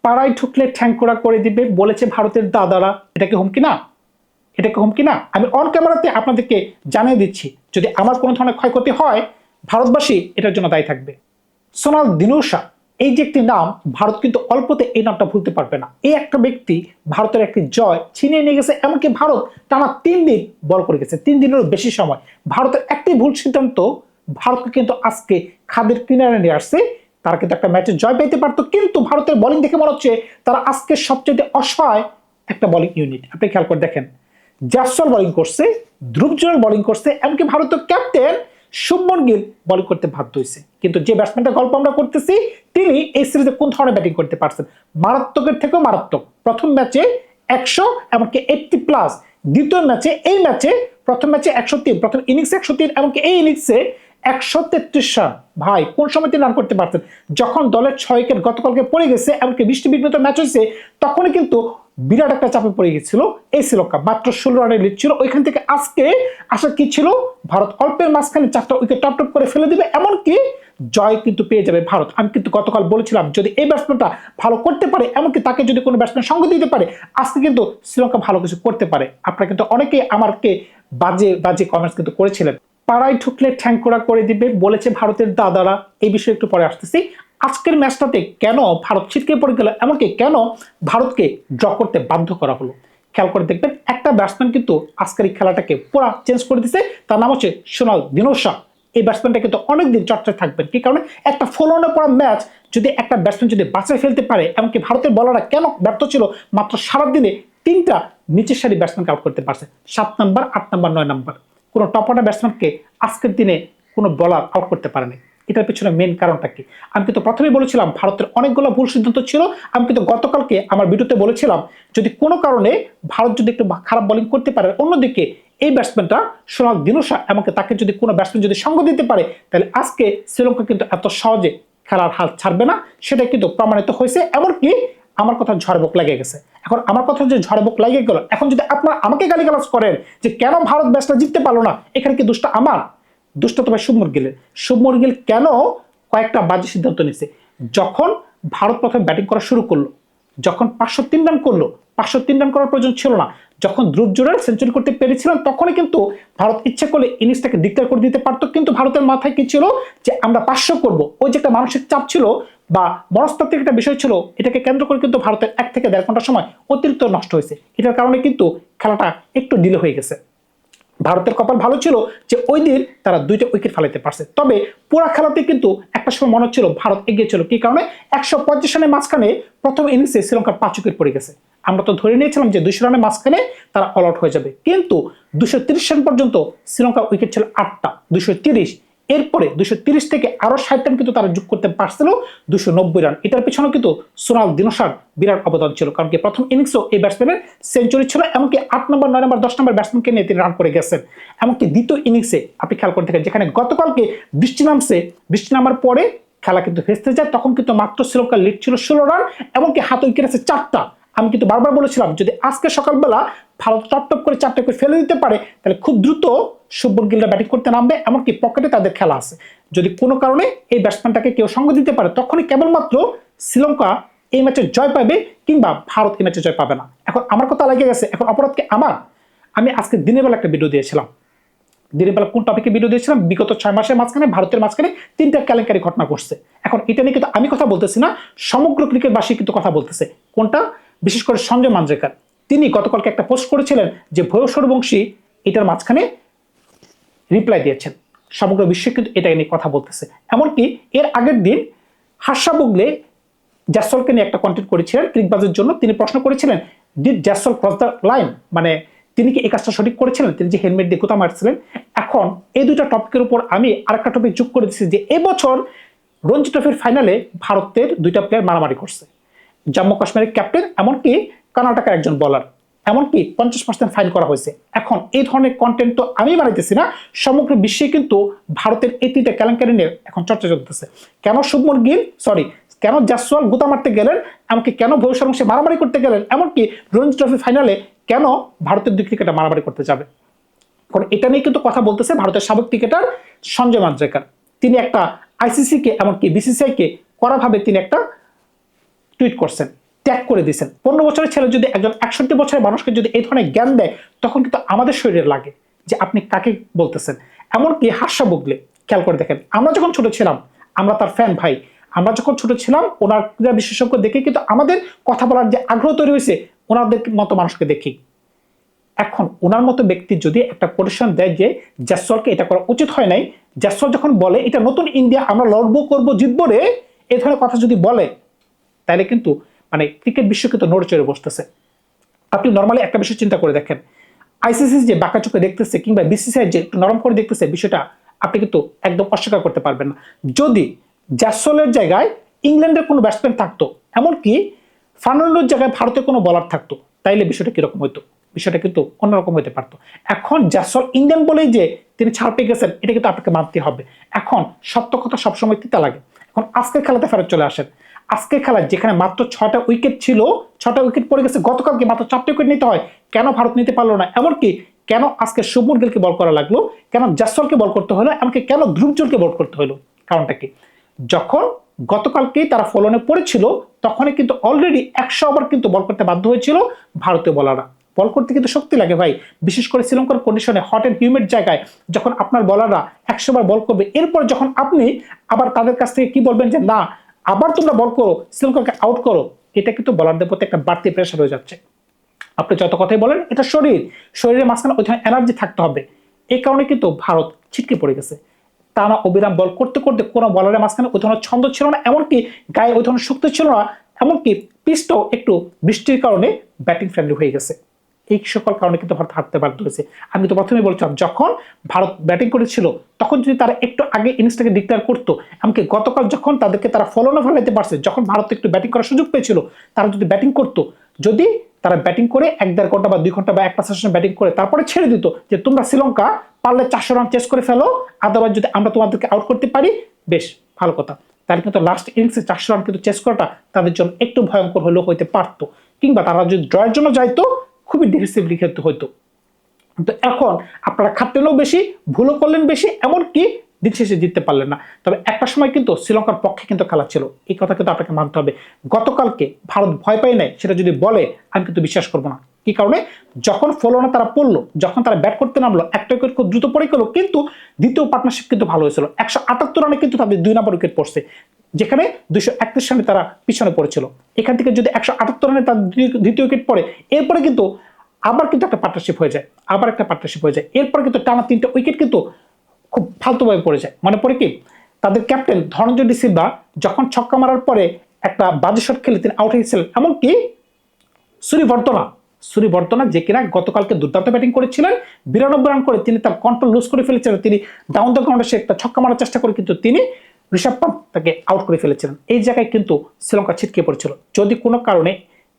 পাড়ায় ঢুকলে ঠ্যাংকোড়া করে দিবে বলেছে ভারতের দাদারা। এটা কি হুমকি না? এটা কি হুমকি না? আমি অন ক্যামেরাতে আপনাদেরকে জানিয়ে দিচ্ছি, যদি আমার কোনো ধরনের ক্ষয়ক্ষতি হয়, ভারতবাসী এটার জন্য দায়ী থাকবে। সোনাল দিনুশা, এই যে একটি নাম, ভারত কিন্তু অল্পতে এই নামটা ভুলতে পারবে না। এই একটা ব্যক্তি ভারতের একটি জয় ছিনিয়ে নিয়ে গেছে, এমনকি ভারত টানা 3 দিন বল করে গেছে, 3 দিনেরও বেশি সময়। ভারতের একটি ভুল সিদ্ধান্ত ভারতকে কিন্তু আজকে খাদের কিনারে নিয়ে আসছে। তারা কিন্তু একটা ম্যাচে জয় পেতে পারতো, কিন্তু ভারতের বোলিং দেখে মনে হচ্ছে তারা আজকে সবচেয়ে অসহায় একটা বোলিং ইউনিট। আপনি খেয়াল করে দেখেন, জয়সওয়াল বোলিং করছে, ধ্রুব জুরেল বোলিং করছে, এমনকি ভারতের ক্যাপ্টেন শুভমন গিল বোলিং করতে বাধ্য হয়েছে। কিন্তু যে ব্যাটসম্যানটা গল্প আমরা করতেছি, তিনি এই সিরিজে কোন ধরনের ব্যাটিং করতে পারছেন, মারাত্মকের থেকেও মারাত্মক। প্রথম ম্যাচে 100, এমনকি 80+। দ্বিতীয় ম্যাচে, এই ম্যাচে প্রথম ম্যাচে 103, প্রথম ইনিংসে 103, এমনকি এই ইনিংসে 133 রান। ভাই কোন সময় তিনি রান করতে পারতেন? যখন দলের 6 উইকেট গতকালকে পড়ে গেছে, এমনকি বৃষ্টি বিঘ্নিত ম্যাচ হয়েছে, তখনই কিন্তু বিরাট একটা চাপে পড়ে গেছিল এই শ্রীলঙ্কা। মাত্র 16 রানের লিড ছিল। ওইখান থেকে আজকে আশা কি ছিল? ভারত অল্পের মাঝখানে 4টা উইকেট টপ টপ করে ফেলে দিবে, এমনকি জয় কিন্তু পেয়ে যাবে ভারত। আমি কিন্তু গতকাল বলেছিলাম, যদি এই ব্যাটসম্যানটা ভালো করতে পারে, এমনকি তাকে যদি কোনো ব্যাটসম্যান সঙ্গ দিতে পারে, আজকে কিন্তু শ্রীলঙ্কা ভালো কিছু করতে পারে। আপনারা কিন্তু অনেকেই আমাকে বাজে বাজে কমেন্টস কিন্তু করেছিলেন। পাড়ায় ঢুকলে ঠ্যাংকোড়া করে দিবে বলেছে ভারতের দাদারা। এই বিষয়ে একটু পরে আসতেছি। আজকের ম্যাচটাতে কেন ভারত ছিটকে পড়ে গেল, এমনকি কেন ভারতকে ড্র করতে বাধ্য করা হলো, খেয়াল করে দেখবেন। একটা ব্যাটসম্যান কিন্তু আজকের এই খেলাটাকে পুরো চেঞ্জ করে দিছে। তার নাম হচ্ছে সোনাল দিনুশা। এই ব্যাটসম্যানটা কিন্তু অনেকদিন চর্চায় থাকবেন। কি কারণে? একটা ফলোঅনে পড়া ম্যাচ যদি একটা ব্যাটসম্যান যদি বাঁচায় ফেলতে পারে, এমনকি ভারতের বলাররা কেন ব্যর্থ ছিল, মাত্র সারাদিনে 3টা নিচের সারি ব্যাটসম্যানকে আউট করতে পারছে। 7 নাম্বার, 8 নাম্বার, 9 নাম্বার, কোনো টপ অর্ডার ব্যাটসম্যানকে আজকের দিনে কোনো বলার আউট করতে পারেনি। এটার পিছনে মেন কারণটা কি? আমি কিন্তু প্রথমেই বলেছিলাম ভারতের অনেকগুলো ভুল সিদ্ধান্ত ছিল। আমি কিন্তু গতকালকে আমার ভিডিওতে বলেছিলাম, যদি কোনো কারণে ভারত যদি একটু খারাপ বোলিং করতে পারে, অন্যদিকে এই ব্যাটসম্যানটা সোনাল দিনুশা, এমনকি তাকে যদি কোনো ব্যাটসম্যান যদি সঙ্গ দিতে পারে, তাহলে আজকে শ্রীলঙ্কা কিন্তু এত সহজে খেলার হাল ছাড়বে না। সেটা কিন্তু প্রমাণিত হয়েছে। এমনকি আমার কথা ঝড় বুক লেগে গেছে। এখন আমার কথা যে ঝড় বুক লেগে গেল, এখন যদি আপনারা আমাকে গালিগালাজ করেন যে কেন ভারত ম্যাচটা জিততে পারলো না, এখানে কি দোষটা আমার? দোষটা তো ভাই শুভমন গিলের। শুভমন গিল কেন কয়েকটা বাজে সিদ্ধান্ত নিছে? যখন ভারত প্রথমে ব্যাটিং করা শুরু করলো, যখন 503 রান করলো, 503 রান করার প্রয়োজন ছিল না। যখন ধ্রুব জুরেল সেঞ্চুরি করতে পেরেছিলেন, তখনই কিন্তু ভারত ইচ্ছে করলে ইনিংসটাকে ডিক্লেয়ার করে দিতে পারতো। কিন্তু ভারতের মাথায় কি ছিল? যে আমরা 500 করব। ওই যে একটা মানসিক চাপ ছিল বা মনস্তাত্ত্বিক একটা বিষয় ছিল, এটাকে কেন্দ্র করে কিন্তু ভারতের 1 থেকে 1.5 ঘন্টা সময় অতিরিক্ত নষ্ট হয়েছে। এটার কারণে কিন্তু খেলাটা একটু ডিলে হয়ে গেছে। ভারতের কপাল ভালো ছিল যে ওই দিন তারা 2টা উইকেট ফেলাতে পারছে। তবে পুরা খেলাতে কিন্তু একটা সময় মনে হচ্ছিল ভারত এগিয়ে ছিল। কি কারণে? 135 রানের মাঝখানে প্রথম ইনিংসে শ্রীলঙ্কার 5 উইকেট পড়ে গেছে। আমরা তো ধরে নিয়েছিলাম যে 200 রানের মাঝখানে তারা অল আউট হয়ে যাবে, কিন্তু 230 রান পর্যন্ত শ্রীলঙ্কার উইকেট ছিল 8টা, 230। এরপরে 230 থেকে আরো 60 রান কিন্তু তারা যোগ করতে পারছিল, 290 রান। এটার পেছনে কিন্তু সোনাল দিনুশার বিরাট অবদান ছিল। কারণ কি প্রথম ইনিংসও এই ব্যাটসম্যানের সেঞ্চুরি ছিল, এমনকি 8 নম্বর, 9 নম্বর, 10 নম্বর ব্যাটসম্যানকে নিয়ে তিনি রান করে গেছেন। এমনকি দ্বিতীয় ইনিংসে আপনি খেয়াল করে দেখেন, যেখানে গতকালকে বৃষ্টি নামছে, বৃষ্টি নামার পরে খেলা কিন্তু ভেস্তে যায়, তখন কিন্তু মাত্র শ্রীলঙ্কার লিড ছিল 16 রান, এমনকি হাত উইকেট আছে 4টা। আমি কিন্তু বারবার বলেছিলাম, যদি আজকে সকালবেলা ভারত টপ টপ করে 4টা উইকেট ফেলে দিতে পারে, তাহলে খুব দ্রুত শুভমন গিলরা ব্যাটিং করতে নামবে, এমনকি পকেটে তাদের খেলা আছে। যদি কোনো কারণে এই ব্যাটসম্যানটাকে কেউ সঙ্গ দিতে পারে, তখনই কেবলমাত্র শ্রীলঙ্কা এই ম্যাচে জয় পাবে, কিংবা ভারত এই ম্যাচে জয় পাবে না। এখন আমার কথা লেগে গেছে, এখন অপরাধকে আমার। আমি আজকে দিনের বেলা একটা ভিডিও দিয়েছিলাম। দিনের বেলা কোন টপিকে ভিডিও দিয়েছিলাম? বিগত 6 মাসের মাঝখানে ভারতের মাঝখানে 3টা কেলেঙ্কারি ঘটনা ঘটছে। এখন এটা নিয়ে কিন্তু আমি কথা বলতেছি না, সমগ্র ক্রিকেটবাসী কিন্তু কথা বলতেছে। কোনটা? বিশেষ করে সঞ্জয় মাঞ্জরেকর, তিনি গতকালকে একটা পোস্ট করেছিলেন যে ভূয়ো সূর্যবংশী এটার মাঝখানে রিপ্লাই দিয়েছেন। সমগ্র বিশ্ব কিন্তু এটা নিয়ে কথা বলতেছে। এমনকি এর আগের দিন হার্ষা বুগলে জয়সওয়ালকে নিয়ে একটা কন্টেন্ট করেছিলেন ক্রিকবাজের জন্য। তিনি প্রশ্ন করেছিলেন, did Jaiswal cross the line, মানে তিনি কি এই কাজটা সঠিক করেছিলেন, তিনি যে হেলমেট দিয়ে গোতা মারছিলেন। এখন এই দুইটা টপিকের উপর আমি আরেকটা টপিক যোগ করে দিচ্ছি, যে এবছর রঞ্জি ট্রফির ফাইনালে ভারতের 2টা প্লেয়ার মারামারি করছে, জম্মু কাশ্মীরের ক্যাপ্টেন, এমনকি কর্ণাটকের একজন বলার, এমনকি 50% ফাইন করা হয়েছে। এখন এই ধরনের কন্টেন্ট তো আমি বানাইতেছি না, সমগ্র বিশ্বে কিন্তু ভারতের এই 3টা কেলেঙ্কারি নিয়ে এখন চর্চা চলতেছে। কেন শুভমন গিল, সরি, কেন জয়সওয়াল গুতা মারতে গেলেন, এমনকি কেন ভূয়ো সূর্যবংশী মারামারি করতে গেলেন, এমনকি রঞ্জি ট্রফি ফাইনালে কেন ভারতের 2 ক্রিকেটার মারামারি করতে যাবে। কারণ এটা নিয়ে কিন্তু কথা বলতেছে ভারতের সাবেক ক্রিকেটার সঞ্জয় মাঞ্জরেকর। তিনি একটা আইসিসি কে, এমনকি বিসিসিআই কে কড়াভাবে তিনি একটা টুইট করছেন। ত্যাগ করে দিয়েছেন। 15 বছরের ছেলে যদি একজন 61 বছরের মানুষকে যদি এই ধরনের জ্ঞান দেয়, তখন কিন্তু আমাদের শরীরে লাগে যে আপনি কাকে বলতেছেন। এমনকি হাস্য বগলে খেয়াল করে দেখেন, আমরা যখন ছোট ছিলাম আমরা তার ফ্যান ভাই, আমরা যখন ছোট ছিলাম ওনার ক্রীড়া বিশেষজ্ঞ দেখে কিন্তু আমাদের কথা বলার যে আগ্রহ তৈরি হয়েছে ওনাদের মতো মানুষকে দেখি। এখন ওনার মতো ব্যক্তি যদি একটা কোটেশন দেয় যে জাসওয়ালকে এটা করা উচিত হয় নাই, জাসওয়াল যখন বলে এটা নতুন ইন্ডিয়া, আমরা লড়বো করবো জিতবো রে, এই ধরনের কথা যদি বলে, তাহলে কিন্তু মানে ক্রিকেট বিশ্ব কিন্তু নড়ে চড়ে বসতেছে। আপনি নর্মালি একটা বিষয় চিন্তা করে দেখেন, আইসিসি যে বাঁকা চোখে দেখতেছে কিংবা বিসিসিআই যে একটু নরম করে দেখতেছে, বিষয়টা আপনি কিন্তু একদম অস্বীকার করতে পারবেন না। যদি জাসওয়ালের জায়গায় ইংল্যান্ডের কোনো ব্যাটসম্যান থাকতো, এমনকি ফার্নান্ডোর জায়গায় ভারতের কোনো বলার থাকতো, তাইলে বিষয়টা কিরকম হইতো? বিষয়টা কিন্তু অন্যরকম হতে পারতো। এখন জাসওয়াল ইন্ডিয়ান বলেই যে তিনি ছাড় পেয়ে গেছেন, এটা কিন্তু আপনাকে মানতে হবে। এখন সত্য কথা সবসময় তিতা লাগে। এখন আজকের খেলাতে ফেরত চলে আসেন। আজকের খেলায় যেখানে মাত্র 6টা উইকেট ছিল, 6টা উইকেট পড়ে গেছে, গতকালকে মাত্র 4টা উইকেট নিতে হয়, কেন ভারত নিতে পারলো না? এমনকি কেন আজকে শুভমন গিলকে বল করা লাগলো, কেন জাসওয়ালকে বল করতে হলো, এমনকি কেন ধ্রুব জুয়েলকে বল করতে হলো? কারণটা কি? যখন গতকালকেই তারা ফলনে পড়েছিল, তখনই কিন্তু অলরেডি 100 ওভার কিন্তু বল করতে বাধ্য হয়েছিল ভারতীয় বলাররা। বল করতে কিন্তু শক্তি লাগে ভাই, বিশেষ করে শ্রীলঙ্কার কন্ডিশনে হট এন্ড হিউমিড জায়গায় যখন আপনার বলাররা 100 বার বল করবে, এরপর যখন আপনি আবার তাদের কাছ থেকে কি বলবেন যে না আবার তোমরা বল করো, শ্রীলঙ্কাকে আউট করো, এটা কিন্তু বলারদের প্রতি একটা বাড়তি প্রেশার হয়ে যাচ্ছে। আপনি যত কথাই বলেন, এটা শরীরের মাঝখানে ওই ধরনের এনার্জি থাকতে হবে। এই কারণে কিন্তু ভারত ছিটকে পড়ে গেছে। টানা অবিরাম বল করতে করতে কোনো বলারের মাঝখানে ওই ধরনের ছন্দ ছিল না, এমনকি গায়ে ওই ধরনের শক্তি ছিল না, এমনকি পিচটাও একটু বৃষ্টির কারণে ব্যাটিং ফ্রেন্ডলি হয়ে গেছে। এই সকল কারণে কিন্তু ভারত হারতে বাধ্য হয়েছে। আমি তো প্রথমেই বলছিলাম, যখন ভারত ব্যাটিং করেছিল তখন যদি তারা একটু আগে ইনিংসটাকে ডিক্লেয়ার করতো, এমনকি গতকাল যখন তাদেরকে তারা ফলনও ফেলাইতে পারছে, যখন ভারত একটু ব্যাটিং করার সুযোগ পেয়েছিল, তারা যদি ব্যাটিং করতো, যদি তারা ব্যাটিং করে 1-1.5 ঘন্টা বা 2 ঘন্টা বা একটা সেশন ব্যাটিং করে তারপরে ছেড়ে দিত যে তোমরা শ্রীলঙ্কা পারলে 400 রান চেস করে ফেলো, আদারওয়াইজ যদি আমরা তোমাদেরকে আউট করতে পারি বেশ ভালো কথা, তাহলে কিন্তু লাস্ট ইনিংসে 400 রান কিন্তু চেস করাটা তাদের জন্য একটু ভয়ঙ্কর হলেও হইতে পারতো, কিংবা তারা যদি ড্রয়ের জন্য যাইতো খুবই ডিফেন্সিভলি খেলতে হইতো। তো এখন আপনারা খাটলেনও বেশি, ভুলও করলেন বেশি, এমনকি দিন শেষে জিততে পারলেন না। তবে একটা সময় কিন্তু শ্রীলঙ্কার পক্ষে কিন্তু খেলা ছিল, এই কথা কিন্তু আপনাকে মানতে হবে। গতকালকে ভারত ভয় পায় নাই সেটা যদি বলে, আমি কিন্তু বিশ্বাস করবো না। কি কারণে? যখন ফলনে তারা পড়লো, যখন তারা ব্যাট করতে নামলো, একটা উইকেট খুব দ্রুত পড়ে গেল, কিন্তু দ্বিতীয় পার্টনারশিপ কিন্তু ভালো হয়েছিল। 178 রানে কিন্তু তাদের 2 নম্বর উইকেট পড়ছে, যেখানে 231 রানে তারা পিছনে পড়েছিল। এখান থেকে যদি 178 রানে তার দ্বিতীয় উইকেট পড়ে, এরপরে কিন্তু আবার কিন্তু একটা পার্টনারশিপ হয়ে যায়, আবার একটা পার্টনারশিপ হয়ে যায়, এরপর কিন্তু টানা 3টা উইকেট কিন্তু খুব ফালতুভাবে পড়ে যায়। মনে পড়ে কি তাদের ক্যাপ্টেন ধনঞ্জয় ডি সিলভা যখন ছক্কা মারার পরে একটা বাজে শট খেলে তিনি আউট হয়েছিলেন, এমনকি সুরিবর্তনা যে কিনা গতকালকে দুর্দান্ত ব্যাটিং করেছিলেন, 92 রান করে তিনি তার কন্ট্রোল লুজ করে ফেলেছিলেন, তিনি ডাউন দ্য গ্রাউন্ডে সে একটা ছক্কা মারার চেষ্টা করে কিন্তু তিনি ঋষভ পান্ত তাকে আউট করে ফেলেছিলেন। এই জায়গায় কিন্তু শ্রীলঙ্কা ছিটকে পড়েছিল। যদি কোনো কারণে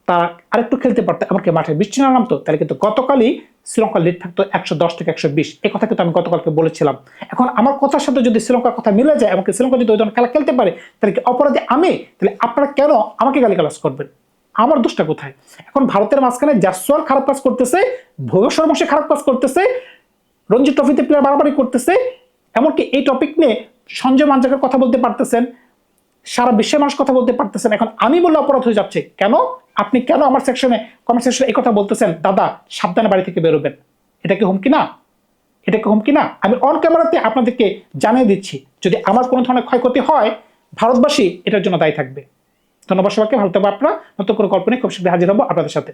তারা আরেকটু খেলতে পারতো, এমনকি মাঠে বৃষ্টি না নামতো, তাহলে কিন্তু গতকালই শ্রীলঙ্কার লিড থাকতো 110 থেকে 120। এই কথা কিন্তু আমি গতকালকে বলেছিলাম। এখন আমার কথার সাথে যদি শ্রীলঙ্কার কথা মিলে যায়, এমনকি শ্রীলঙ্কা যদি ওই ধরনের খেলা খেলতে পারে, তাহলে কি অপরাধী আমি? তাহলে আপনারা কেন আমাকে গালিগালাজ করবেন? আমার দোষটা কোথায়? এখন ভারতের মাঝখানে জাসওয়াল খারাপ কাজ করতেছে, ভুবনেশ্বর বংশী খারাপ কাজ করতেছে, রঞ্জি ট্রফিতে প্লেয়ার বাড়াবাড়ি করতেছে, এমনকি এই টপিক নিয়ে সঞ্জয় মাঞ্জাকের কথা বলতে পারতেছেন, সারা বিশ্বের মানুষ কথা বলতে পারতেছেন। এখন আমি বললে অপরাধ হয়ে যাচ্ছে কেন? আপনি কেন আমার সেকশনে কমেন্ট সেকশনে এই কথা বলতেছেন? দাদা সাবধানে বাড়ি থেকে বেরোবেন। এটা কি হুমকি না? এটা কি হুমকি না? আমি অন ক্যামেরাতে আপনাদেরকে জানিয়ে দিচ্ছি, যদি আমার কোনো ধরনের ক্ষয়ক্ষতি হয়, ভারতবাসী এটার জন্য দায়ী থাকবে। ধন্যবাদ সবাইকে, ভালো থাকবে আপনারা। নতুন কোনো গল্প নিয়ে খুব শীঘ্রই হাজির হবো আপনাদের সাথে।